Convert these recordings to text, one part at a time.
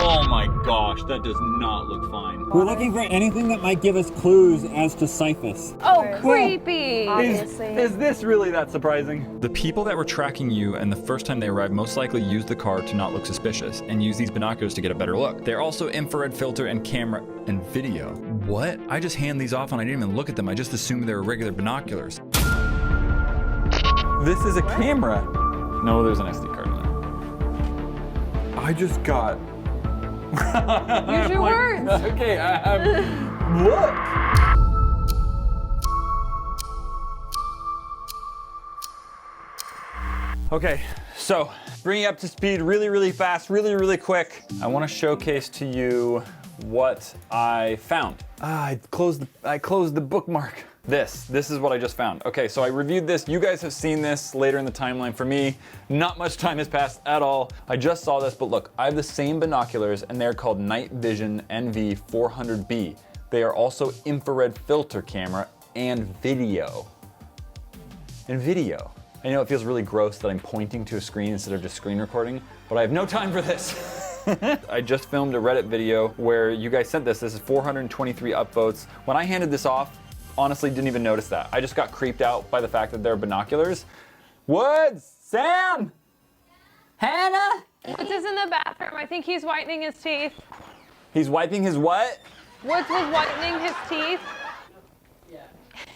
Oh my gosh, that does not look fine. We're looking for anything that might give us clues as to Siphus. Oh, creepy! Obviously. Is this really that surprising? The people that were tracking you and the first time they arrived most likely used the car to not look suspicious and use these binoculars to get a better look. They're also infrared filter and camera and video. What? I just hand these off and I didn't even look at them. I just assumed they were regular binoculars. This is a camera. No, there's an SD card in it. I just got... Use your words. Okay, look. Okay, so bring you up to speed really fast, really quick. I want to showcase to you what I found. I closed the bookmark. This is what I just found. Okay, so I reviewed this. You guys have seen this later in the timeline. For me, not much time has passed at all. I just saw this, but look, I have the same binoculars and they're called Night Vision NV400B. They are also infrared filter camera and video. I know it feels really gross that I'm pointing to a screen instead of just screen recording, but I have no time for this. I just filmed a Reddit video where you guys sent this. This is 423 upvotes. When I handed this off, honestly didn't even notice that. I just got creeped out by the fact that they're binoculars. Woods! Sam! Hannah! Woods is in the bathroom. I think he's whitening his teeth. He's wiping his what? Woods was whitening his teeth.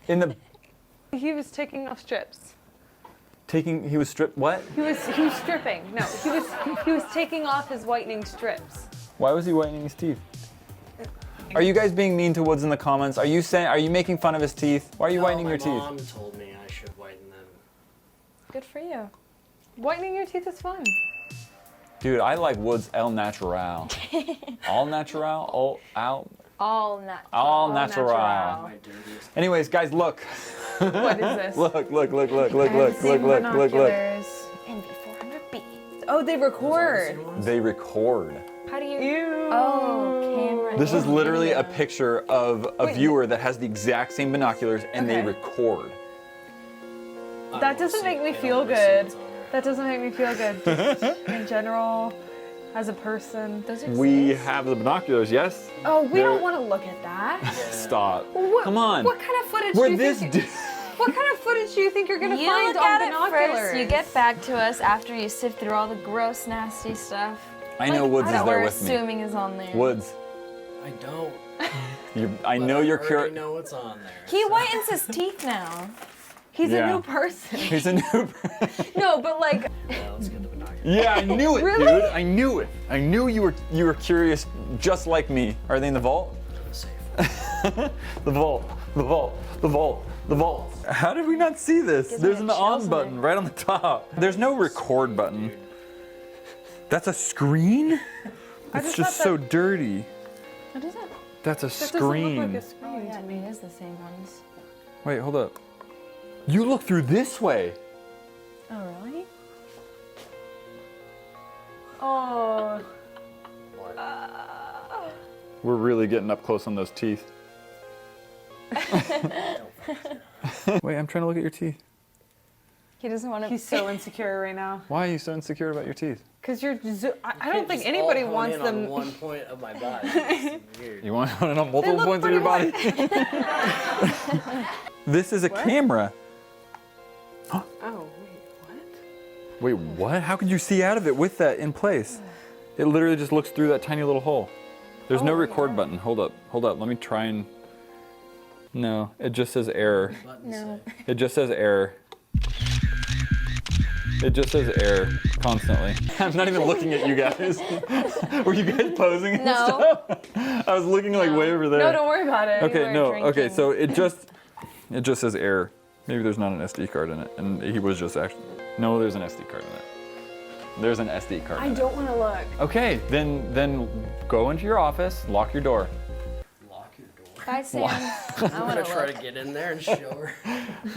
In the... He was taking off strips. He was stripped, what? He was stripping. No, he was taking off his whitening strips. Why was he whitening his teeth? Are you guys being mean to Woods in the comments? Are you making fun of his teeth? Why are you whitening your teeth? My mom told me I should whiten them. Good for you. Whitening your teeth is fun. Dude, I like Woods El Natural. All natural? All natural. Anyways, guys, look. What is this? Look. Binoculars. NV400B. Oh, they record. They record. How do you? Ew. Oh, camera. This is literally a picture of a viewer that has the exact same binoculars and they record. That doesn't make me feel good. That doesn't make me feel good. Just in general, as a person. We have the binoculars, yes? Oh, we don't want to look at that. Stop. What, Come on. What kind of footage We're do you this think? What kind of footage do you think you're gonna You find look on at it binoculars? first. You get back to us after you sift through all the gross, nasty stuff. I know Woods is that there we're with me. assuming is on there. Woods, I don't. I know you're I curious. know what's on there. He whitens his teeth now. He's Yeah. a new person. He's a new person. No, but like, Yeah, let's get the binoculars. Yeah, I knew it, Really? dude. I knew it. I knew you were curious just like me. Are they in the vault? Safe. The vault. How did we not see this? Gives me There's a an chills on button right on the top. There's no record button. That's a screen? It's just just thought so dirty. What is that? That's a that doesn't screen. look like a screen. Oh, yeah, I mean, it is the same ones. Wait, hold up. You look through this way. Oh, really? Oh. We're really getting up close on those teeth. Wait, I'm trying to look at your teeth. He doesn't want to. He's so insecure right now. Why are you so insecure about your teeth? Cause you're. I don't think anybody wants them. On one point of my body. It's weird. You want it on multiple look points of your body? This is a camera. Oh wait, what? Wait, what? How could you see out of it with that in place? It literally just looks through that tiny little hole. There's no record button. Hold up. Let me try and... No, it just says error. No. It just says error. It just says error constantly. I'm not even looking at you guys. Were you guys posing and No. stuff? I was looking like way over there. No, don't worry about it. Okay, were no. Okay, drinking. so it just says error. Maybe there's not an SD card in it, and he was just actually. No, there's an SD card in it. There's an SD card. I don't want to look. Okay, then go into your office, lock your door. Lock your door. Bye, Sam. I I'm want gonna to try look. to get in there and show her.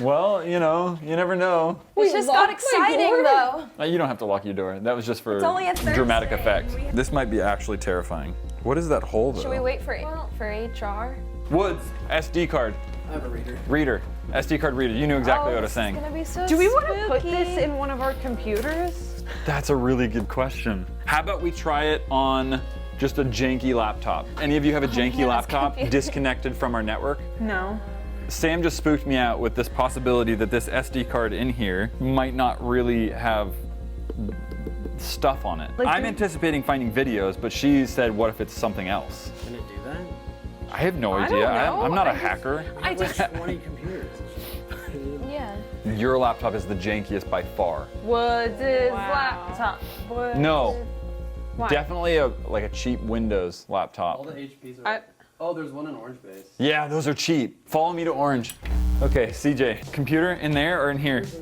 Well, you know, you never know. This just got exciting, though. You don't have to lock your door. That was just for It's only a Thursday. dramatic effect. This might be actually terrifying. What is that hole though? Should we wait for HR? Woods, SD card, I have a reader. reader, SD card reader. You knew exactly what I was saying. It's gonna be so Do we want to put spooky. this in one of our computers? That's a really good question. How about we try it on Just a janky laptop. Any of you have a janky yeah, that's laptop confusing. disconnected from our network? No. Sam just spooked me out with this possibility that this SD card in here might not really have stuff on it. Like I'm you- anticipating finding videos, but she said, what if it's something else? Can it do that? I have no I idea. don't know. I'm not a I just- hacker. I just 20 computers. Yeah. Your laptop is the jankiest by far. Woods' Wow. laptop. Woods. No, Why? definitely like a cheap Windows All laptop. the HPs are. I- Oh, there's one in orange base. Yeah, those are cheap. Follow me to Orange. Okay, CJ, computer in there or in here? It's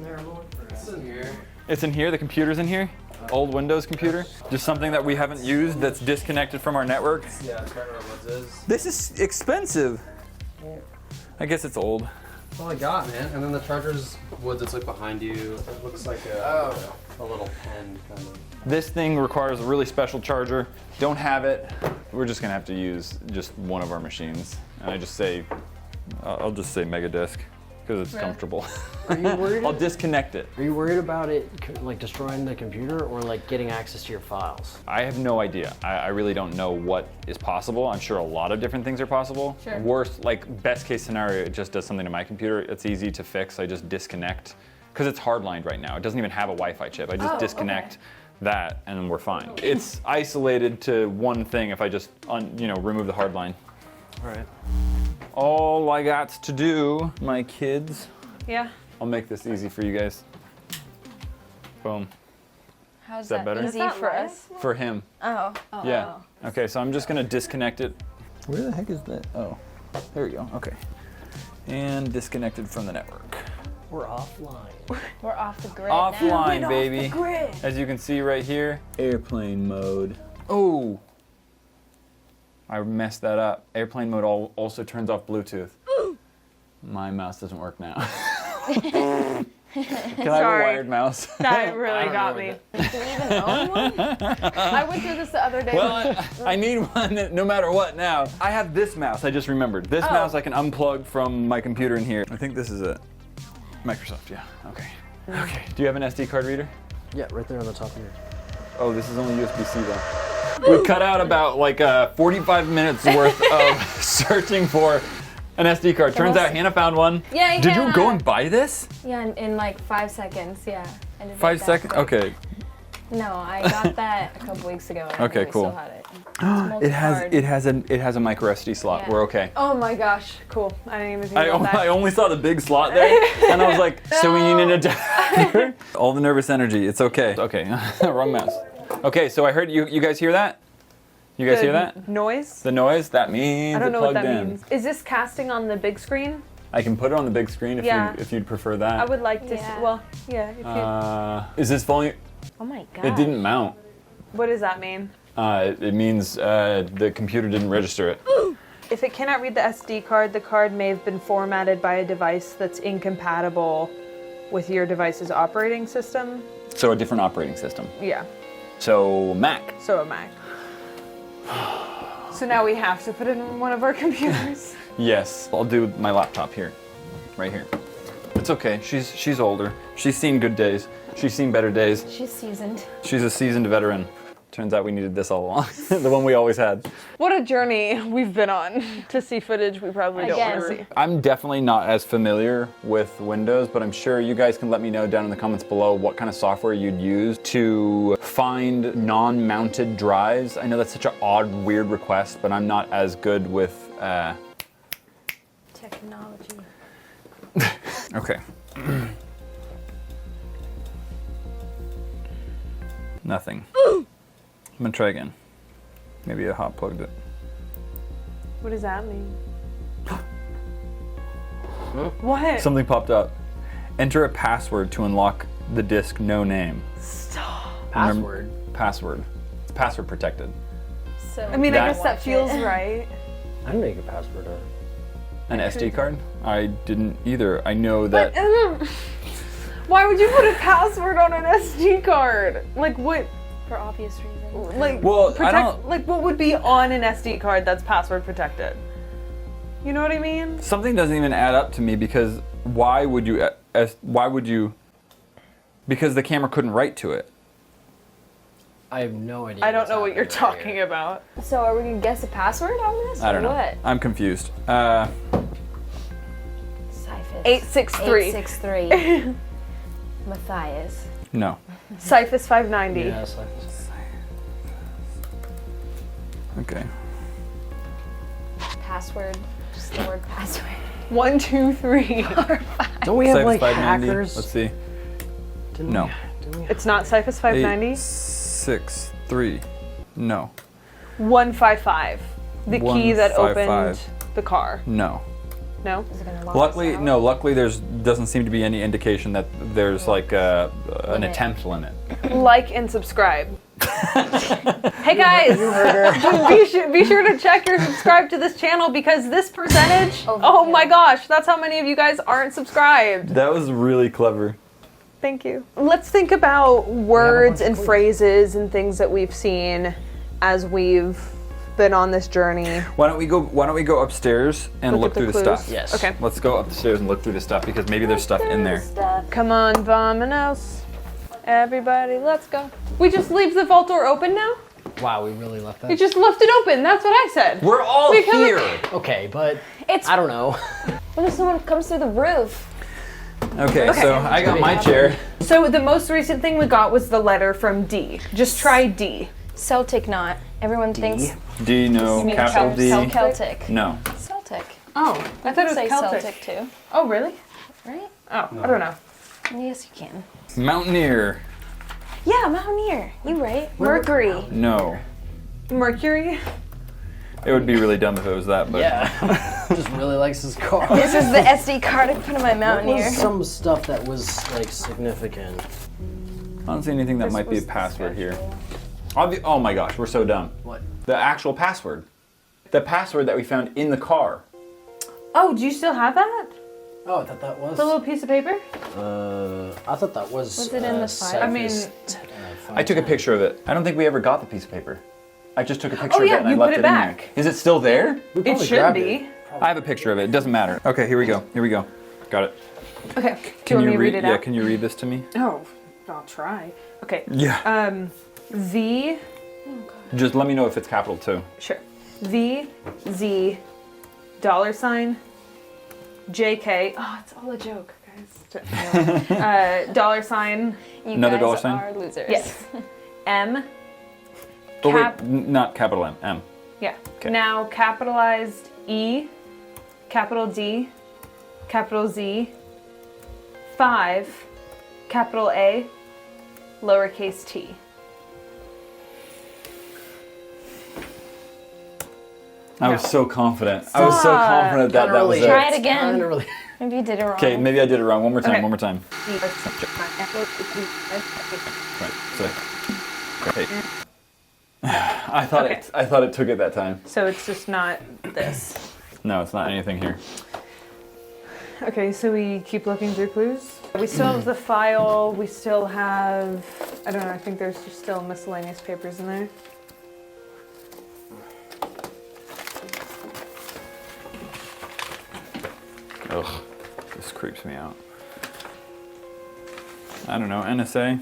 in here. It's in here, the computer's in here? Old Windows computer? Just something that we haven't used that's disconnected from our network? Yeah, that's right where Woods is. This is expensive. I guess it's old. That's all I got, man. And then the charger's Woods. It's like behind you. It looks like a little pen kind of. This thing requires a really special charger. Don't have it. We're just gonna have to use just one of our machines. And I just say, I'll just say Mega Disk because it's comfortable. Are you worried? I'll disconnect it. Are you worried about it like destroying the computer or like getting access to your files? I have no idea. I really don't know what is possible. I'm sure a lot of different things are possible. Sure. Worst, like best case scenario, it just does something to my computer. It's easy to fix. I just disconnect because it's hardlined right now. It doesn't even have a Wi-Fi chip. I just disconnect that and then we're fine. It's isolated to one thing if I just remove the hard line. All right. All I got to do, my kids, Yeah. I'll make this easy for you guys. Boom. How's Is that better? easy that for right? us? For him. Oh. Yeah. Okay, so I'm just gonna disconnect it. Where the heck is that? Oh, there we go. Okay. And disconnected from the network. We're offline. We're off the grid now. Offline, baby. As you can see right here, airplane mode. Oh, I messed that up. Airplane mode also turns off Bluetooth. My mouse doesn't work now. Can I have a Sorry. wired mouse? That really got me. Do you even own one? I went through this the other day. Well, I need one no matter what now. I have this mouse, I just remembered. This mouse I can unplug from my computer in here. I think this is it. Microsoft, yeah, okay. Okay, do you have an SD card reader? Yeah, right there on the top here. Oh, this is only USB-C though. We cut out about like 45 minutes worth of searching for an SD card. Turns out Hannah found one. Yeah, Did you Hannah. go and buy this? Yeah, in like 5 seconds. Yeah. I did it 5 that seconds? quick. Okay. No, I got that a couple weeks ago. And Okay, I cool. Still had it. It's It has a micro SD slot. Yeah. We're okay. Oh my gosh, cool. I didn't even think I about that. only saw the big slot there, and I was like, so we need an adapter? All the nervous energy, it's okay. Okay, wrong mouse. Okay, so I heard you guys hear that? You guys hear that? Noise? The noise? That means I don't it know what plugged that in. means. Is this casting on the big screen? I can put it on the big screen if you'd prefer that. I would like to Yeah. see, well, yeah, if you, Is this volume? Oh my god. It didn't mount. what does that mean? It means the computer didn't register it. If it cannot read the SD card, the card may have been formatted by a device that's incompatible with your device's operating system. So a different operating system. Yeah, So Mac. so a Mac. So now we have to put it in one of our computers. Yes. I'll do my laptop here, right here. It's okay. She's older. She's seen good days. She's seen better days. She's seasoned. She's a seasoned veteran. Turns out we needed this all along. The one we always had. What a journey we've been on to see footage we probably don't want to Again. see. I'm definitely not as familiar with Windows, but I'm sure you guys can let me know down in the comments below what kind of software you'd use to find non-mounted drives. I know that's such an odd, weird request, but I'm not as good with... Technology. Okay. Nothing. I'm gonna try again. Maybe I hot plugged it. What does that mean? What? Something popped up. Enter a password to unlock the disk, no name. Password. Password. It's password protected. So I mean, I That- guess that feels right. I didn't make a password on it. An SD card? I didn't either. I know that. Why would you put a password on an SD card? Like what? for obvious reasons. Like Well, I don't- Like what would be on an SD card that's password protected? You know what I mean? Something doesn't even add up to me because why would you? Because the camera couldn't write to it. I have no idea. I don't what's know what you're happening right talking here. about. So are we gonna guess a password on this? I don't or know. What? I'm confused. Cyphus. 863. 863. Matthias. No. Cyphus 590. Yeah, Cyphus. Okay. Password. Just the word password. 1, 2, 3. Don't we have Cyphus like 590. hackers? Let's see. Didn't No. we It's not Cyphus 590. 863. No. 155. The key that 155. opened the car. No. No? Is it gonna lock Luckily, us out? no. Luckily, doesn't seem to be any indication that there's like an Limit. attempt limit. Like and subscribe. Hey guys, be sure to check your subscribe to this channel because this percentage, oh my gosh, that's how many of you guys aren't subscribed. That was really clever. Thank you. Let's think about words and phrases and things that we've seen as we've been on this journey. Why don't we go upstairs and look at the through the clues? stuff? Yes. Okay. Let's go upstairs and look through the stuff because maybe there's stuff in there. Come on, vamonos. Everybody, let's go. We just leave the vault door open now? Wow, we really left We that. just left it open. That's what I said. We're all We come- here. Okay, but It's I don't know. what if someone comes through the roof? Okay, so I got my chair. So the most recent thing we got was the letter from D. Just try D. Celtic knot. Everyone thinks D, no. mean Capital D. Celtic. No. Celtic. Oh, I thought it was Say Celtic. Celtic too, Oh, really? right? Oh, I don't know. Yes, you can. Mountaineer. Yeah, Mountaineer. You right? Mercury. No. Mercury. It would be really dumb if it was that, but Yeah. Just really likes his car. This is the SD card I put in my What Mountaineer. was some stuff that was like significant? I don't see anything that might be a was password here. Oh my gosh, we're so dumb. What? The actual password. The password that we found in the car. Oh, do you still have that? Oh, I thought that was. The little piece of paper? I thought that was. Was it in the file? I mean, I took a picture of it. I don't think we ever got the piece of paper. I just took a picture Oh, of yeah, it and I you left put it it in back. there. Is it still there? We it probably should grabbed be. it. I have a picture of it. It doesn't matter. Okay, here we go. Here we go. Got it. Okay. Do you want me to read it Yeah, out? can you read this to me? Oh, I'll try. Okay. Yeah. V. Just let me know if it's capital too. Sure. V, Z, $, JK. Oh, it's all a joke, guys. $, You Another guys dollar sign? are losers. yes. M. Oh wait, Cap- not capital M. M. Yeah. Okay. Now capitalized E, capital D, capital Z, 5, capital A, lowercase t. I was so confident. I was so Stop. confident that that was it. Try it again. Kinda really. Maybe you did it wrong. Okay, maybe I did it wrong. One more time. Okay. One more time. Right. So. Okay. I thought Okay. it. I thought it took it that time. So it's just not this. No, it's not anything here. Okay, so we keep looking through clues. We still have the file. We still have, I don't know, I think there's just still miscellaneous papers in there. Ugh, this creeps me out. I don't know. NSA.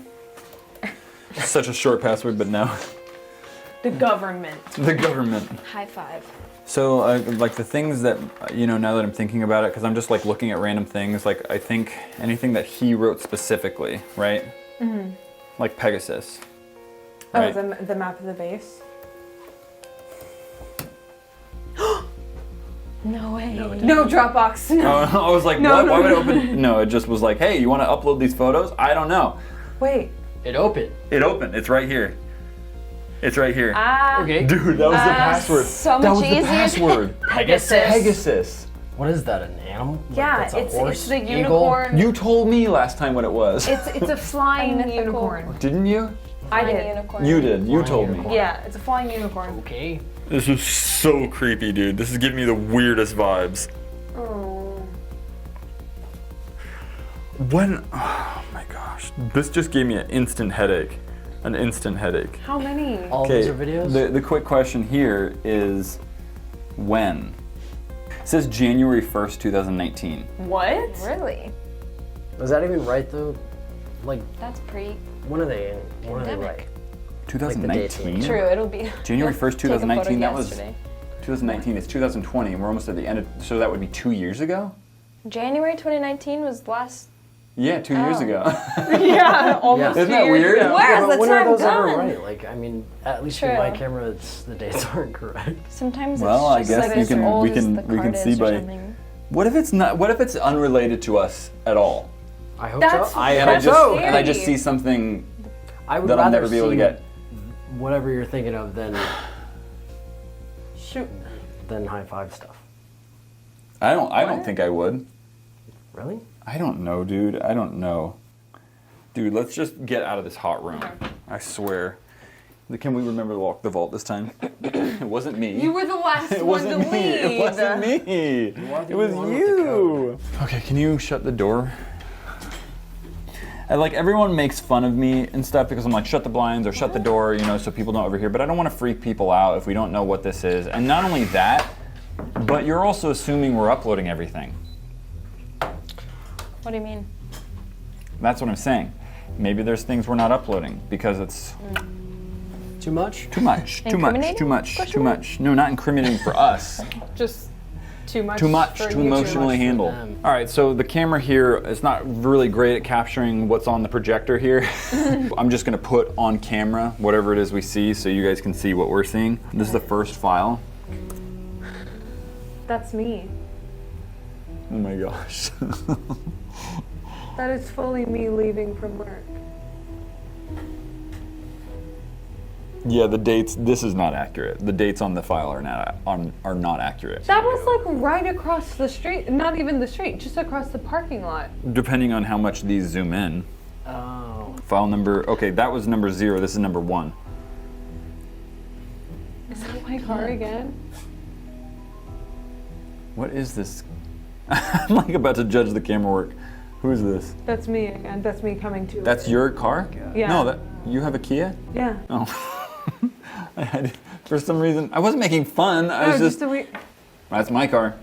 Such a short password, but no. The government. The government. High five. So, like the things that, now that I'm thinking about it, because I'm just like looking at random things, like I think anything that he wrote specifically, right? Mm-hmm. Like Pegasus. Right? Oh, the map of the base. No way. No, Dropbox. No. Oh, I was like, No, what? no, Why would no. it open? No, it just was like, hey, you want to upload these photos? I don't know. Wait. It opened. It opened. It's right here. It's right here. Ah. Okay. Dude, that was the password. so that much was the easier. password. Pegasus. Pegasus. What is that? An animal? Like, Yeah, that's a it's horse, the eagle? unicorn. You told me last time what it was. It's a flying A mythical- unicorn. Didn't you? I Flying did. unicorn. You did. You Flying told me. unicorn. Yeah, it's a flying unicorn. Okay. This is so creepy, dude. This is giving me the weirdest vibes. Oh. Oh my gosh. This just gave me an instant headache. An instant headache. How many? All Okay, these are videos? the quick question here is when? It says January 1st, 2019. What? Really? Was that even right though? Like, That's pre. when are they in? When are they Pandemic. right? 2019? True, it'll be. January 1st, Take a photo 2019, that was yesterday. 2019, it's 2020, and we're almost at the end of, so that would be 2 years ago? January 2019 was last. Yeah, 2 years ago. Yeah, almost. Isn't 2 that years weird? ago. Where Yeah, is but the when are time those ever gone? right? Like, I mean, at least with my True. camera, the dates aren't correct. Sometimes Well, I it's guess just you as can- old we as can- the we can card see is or by- something. What if it's not, what if it's unrelated to us at all? I hope That's so. And I That's just, scary. and I just see something I would that I'll rather never be able to see get. whatever you're thinking of than Shoot. high five stuff. I don't think I would. Really? I don't know, dude. I don't know. Dude, let's just get out of this hot room. I swear. Can we remember to lock the vault this time? It wasn't me. You were the last It one to wasn't me. leave. It wasn't me. It was you. Okay, can you shut the door? And like everyone makes fun of me and stuff because I'm like, shut the blinds or shut the door, you know, so people don't overhear. But I don't want to freak people out if we don't know what this is. And not only that, but you're also assuming we're uploading everything. What do you mean? That's what I'm saying. Maybe there's things we're not uploading because it's Too much? too much, too much, Incriminating? too much, Question too mark? much. No, not incriminating for us. Just too much. Too much for to you emotionally for handle. them. All right, so the camera here is not really great at capturing what's on the projector here. I'm just gonna put on camera whatever it is we see so you guys can see what we're seeing. This is the first file. That's me. Oh my gosh. That is fully me leaving from work. Yeah, the dates, this is not accurate. The dates on the file are not accurate. That was like right across the street. Not even the street, just across the parking lot. Depending on how much these zoom in. Oh. File number, okay, that was number 0, this is number 1. Is that my car again? What is this? I'm like about to judge the camera work. Who is this? That's me again. That's me coming to. That's your car? Yeah. No, you have a Kia? Yeah. Oh. For some reason, I wasn't making fun. I was just. That's my car.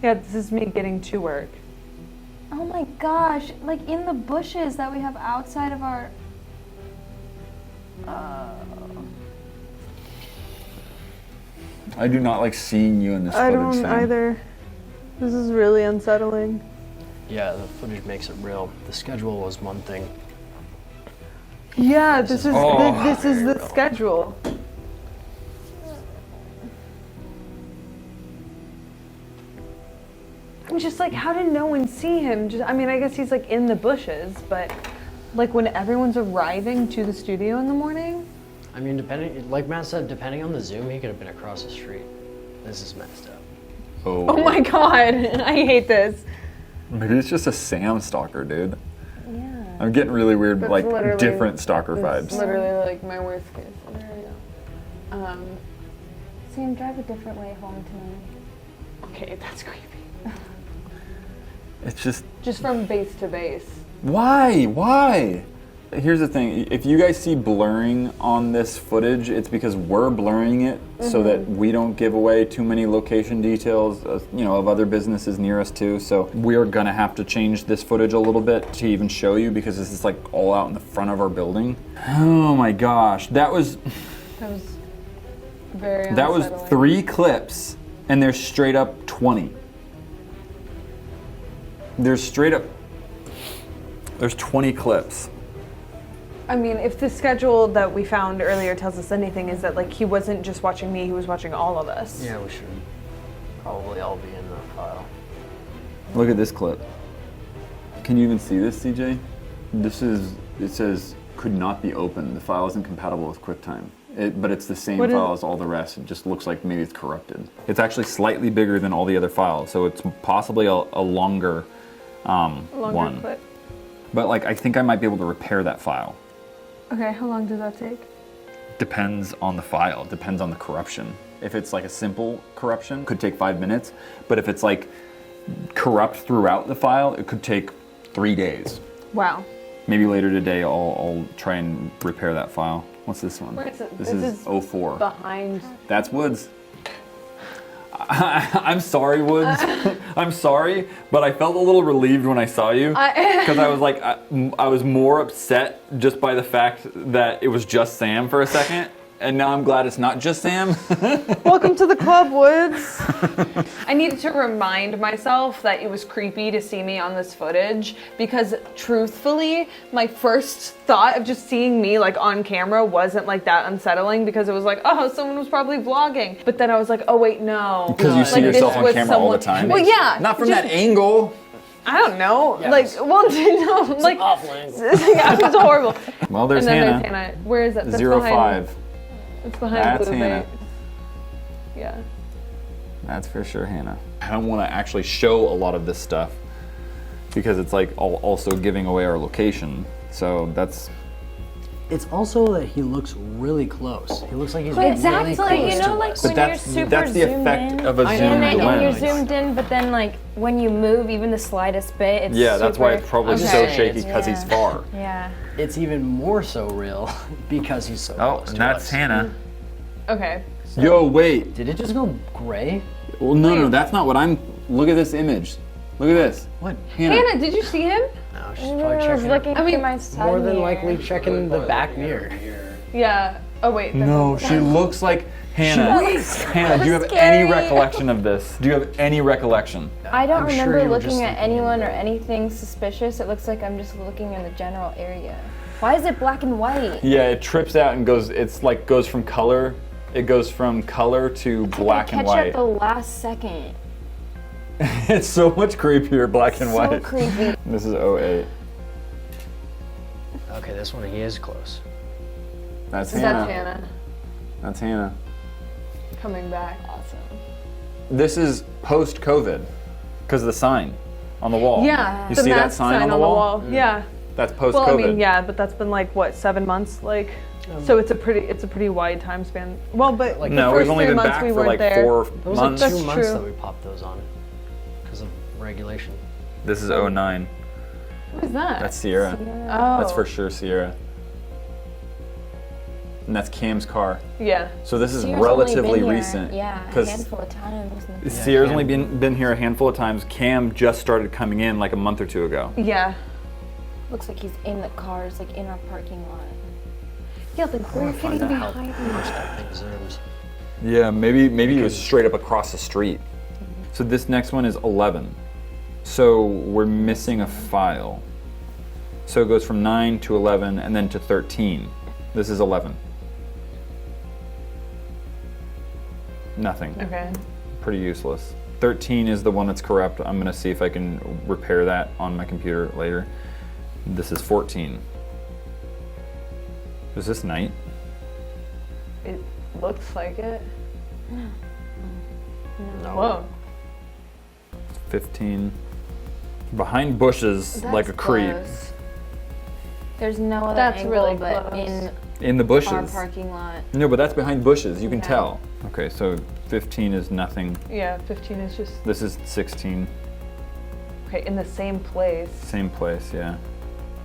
Yeah, this is me getting to work. Oh my gosh, like in the bushes that we have outside of our. I do not like seeing you in this footage. Sam. either. This is really unsettling. Yeah, the footage makes it real. The schedule was one thing. Yeah, this is Oh. this is the schedule. I'm just like, how did no one see him? Just, I mean, I guess he's like in the bushes, but like when everyone's arriving to the studio in the morning. I mean, depending, like Matt said, depending on the zoom, he could have been across the street. This is messed up. Oh my god, I hate this. Maybe it's just a Sam stalker, dude. Yeah. I'm getting really weird, That's like literally- different stalker vibes. Literally like my worst case scenario. Sam, drive a different way home tonight. Okay, that's creepy. It's just. Just from base to base. Why? Why? Here's the thing. If you guys see blurring on this footage, it's because we're blurring it so that we don't give away too many location details, you know, of other businesses near us too. So we're gonna have to change this footage a little bit to even show you because this is like all out in the front of our building. Oh my gosh, that was Very that was unsettling. 3 clips, and there's straight up 20. There's 20 clips. I mean, if the schedule that we found earlier tells us anything, is that like he wasn't just watching me, he was watching all of us. Yeah, we should probably all be in the file. Look at this clip. Can you even see this, CJ? It says could not be opened. The file isn't compatible with QuickTime. But it's the same What is- file as all the rest. It just looks like maybe it's corrupted. It's actually slightly bigger than all the other files, so it's possibly a longer one. Clip. But like, I think I might be able to repair that file. Okay, how long does that take? Depends on the file, depends on the corruption. If it's like a simple corruption, could take 5 minutes. But if it's like corrupt throughout the file, it could take 3 days. Wow. Maybe later today I'll try and repair that file. What's this one? Where is it? This This is is 04. Behind. That's Woods. I'm sorry, Woods. I'm sorry, but I felt a little relieved when I saw you because I was like, I was more upset just by the fact that it was just Sam for a second, and now I'm glad it's not just Sam. Welcome to the club, Woods. I needed to remind myself that it was creepy to see me on this footage because truthfully, my first thought of just seeing me like on camera wasn't like that unsettling because it was like, oh, someone was probably vlogging. But then I was like, oh wait, no. Because you see Like, yourself this on was camera all the someone- time. Well, yeah. Not from just- that angle. I don't know. Yeah, like, it's- well, no, like, awful angle. yeah, it's horrible. Well, there's and then Hannah. there's Hannah. Where is that? That's 05. behind. It's behind That's Blue Hannah. Bay. Yeah. That's for sure, Hannah. I don't want to actually show a lot of this stuff because it's like also giving away our location. So that's. It's also that he looks really close. He looks like he's Exactly, really close you know, to like us. when But you're super that's the zoomed effect in, of a I know, zoomed and I know. you're lens. zoomed in, but then like when you move even the slightest bit, it's Yeah, that's why it's probably Okay. so shaky because Yeah. he's far. Yeah. It's even more so real because he's so Oh, close and to that's us. Hannah. Okay. Yo, wait. Did it just go gray? Well, no, that's not what I'm. Look at this image. Look at this. What? Hannah, did you see him? No, she's I probably was checking. looking I mean, through my side More than mirror. likely checking the back mirror. Yeah. Oh wait. that's No, not- she looks like Hannah. Hannah, do you have any scary. recollection of this? Do you have any recollection? I don't I'm sure remember you were just looking at thinking anyone or about it. anything suspicious. It looks like I'm just looking in the general area. Why is it black and white? Yeah, it trips out and goes. It's like goes from color. It goes from color to black and Catch white. at the last second. It's so much creepier, black and So white. creepy. This is 08. Okay, this one he is close. That's That's Hannah. Hannah That's Hannah. coming back. Awesome. This is post-COVID because of the sign on the wall. Yeah. You the see that mask sign on the wall? Yeah. That's post-COVID. Well, I mean, yeah, but that's been like what, 7 months, like. So it's a pretty wide time span. Well, but Like, the No, first we've only 3 been months back we for weren't like there. 4 It was months. like That's 2 months true. that we popped those on because of regulation. This is 09. What is that? That's Sierra. Oh. That's for sure Sierra. And that's Cam's car. Yeah. So this is Sierra's only relatively been here, recent. Yeah, a 'cause handful of times. Sierra's Cam- only been here a handful of times. Cam just started coming in like a month or 2 ago. Yeah. Looks like he's in the cars, like in our parking lot. Yeah, like we're Find getting out how behind. much that thing zooms. Yeah, maybe it was straight up across the street. So this next one is 11. So we're missing a file. So it goes from 9 to 11 and then to 13. This is 11. Nothing. Okay. Pretty useless. 13 is the one that's corrupt. I'm gonna see if I can repair that on my computer later. This is 14. Is this night? It looks like it. No. Whoa. 15. Behind bushes like a That's creep. close. There's no other That's angle really but close. in In the bushes. our parking lot. No, but that's behind bushes. You can Yeah. tell. Okay, so 15 is nothing. Yeah, 15 is just This is 16. okay in the same place. Same place, yeah.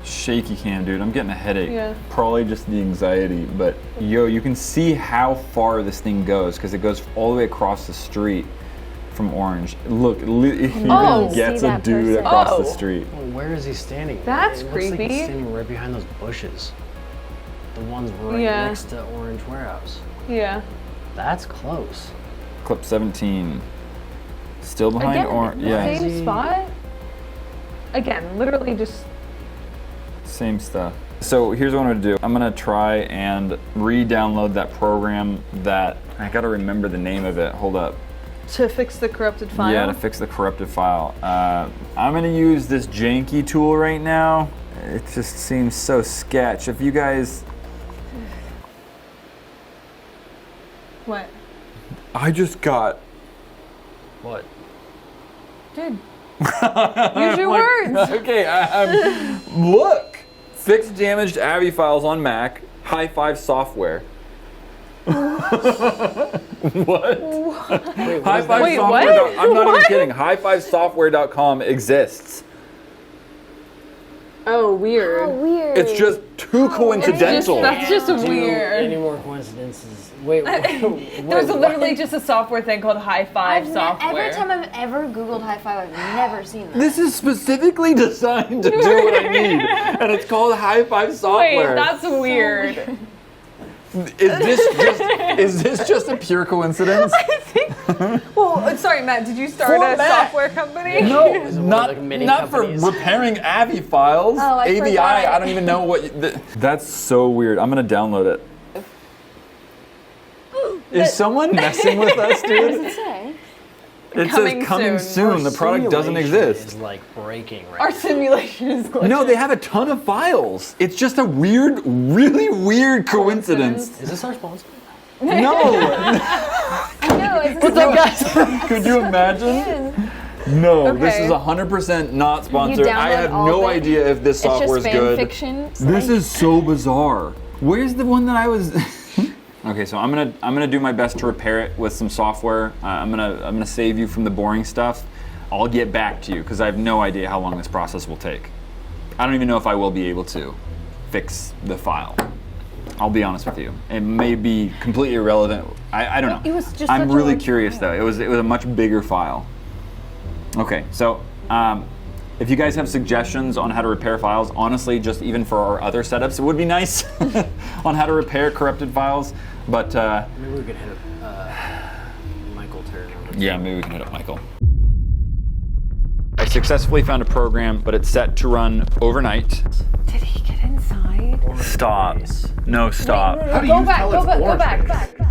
Shaky cam, dude. I'm getting a headache. Yeah. Probably just the anxiety, but yo, you can see how far this thing goes because it goes all the way across the street from Orange. Look, it even Oh. gets See a that dude person. across Oh. the street. Well, where is he standing? That's It looks like creepy. he's standing right behind those bushes. The ones right Yeah. next to Orange Warehouse. Yeah. That's close. Clip 17. Still behind Again, Orange. the Yeah, same spot. Again, literally just. same stuff. So here's what I'm gonna do. I'm gonna try and re-download that program that I gotta remember the name of it. Hold up. To fix the corrupted file? Yeah, to fix the corrupted file. I'm gonna use this janky tool right now. It just seems so sketch. If you guys, What? I just got. What? Dude. Use your words. Okay, look. Fix damaged AVI files on Mac. High Five software. What? High Five Wait, software. what? I'm not even What? kidding. Highfivesoftware.com exists. Oh, weird. Oh, weird. It's just too coincidental. That's just Do weird. Any more coincidences? Wait, There's literally just a software thing called High Five software. Every time I've ever Googled high five, I've never seen that. This is specifically designed to do what I need, and it's called High Five Wait, software. that's weird. Is this just a pure coincidence? Well, sorry, Matt, did you start a software company? No, like mini not for companies? repairing AVI files. Oh, I AVI, forgot. I don't even know what. That's so weird. I'm gonna download it. Is someone messing with us, What does dude? it say? It Coming says coming soon. soon. The product doesn't Simulation exist. Is like breaking right Our now. simulation is glitching. No, they have a ton of files. It's just a weird, really weird coincidence. Is this our sponsor? No. No, it's What's up, guys? Could you imagine? No, this Okay. is 100% not sponsored. I download have all no of it? idea if this It's software just is fan good. fiction. This is so bizarre. Where's the one that I was? Okay, so I'm gonna do my best to repair it with some software. I'm gonna save you from the boring stuff. I'll get back to you because I have no idea how long this process will take. I don't even know if I will be able to fix the file. I'll be honest with you. It may be completely irrelevant. I don't know. It was just I'm such a really long curious file. though. It was a much bigger file. Okay, so if you guys have suggestions on how to repair files, honestly, just even for our other setups, it would be nice on how to repair corrupted files. But Maybe we could hit Michael Turner. yeah, maybe we can hit up Michael. I successfully found a program, but it's set to run overnight. Did he get inside? Stop. No, stop. How do you tell it's Go orange back. base?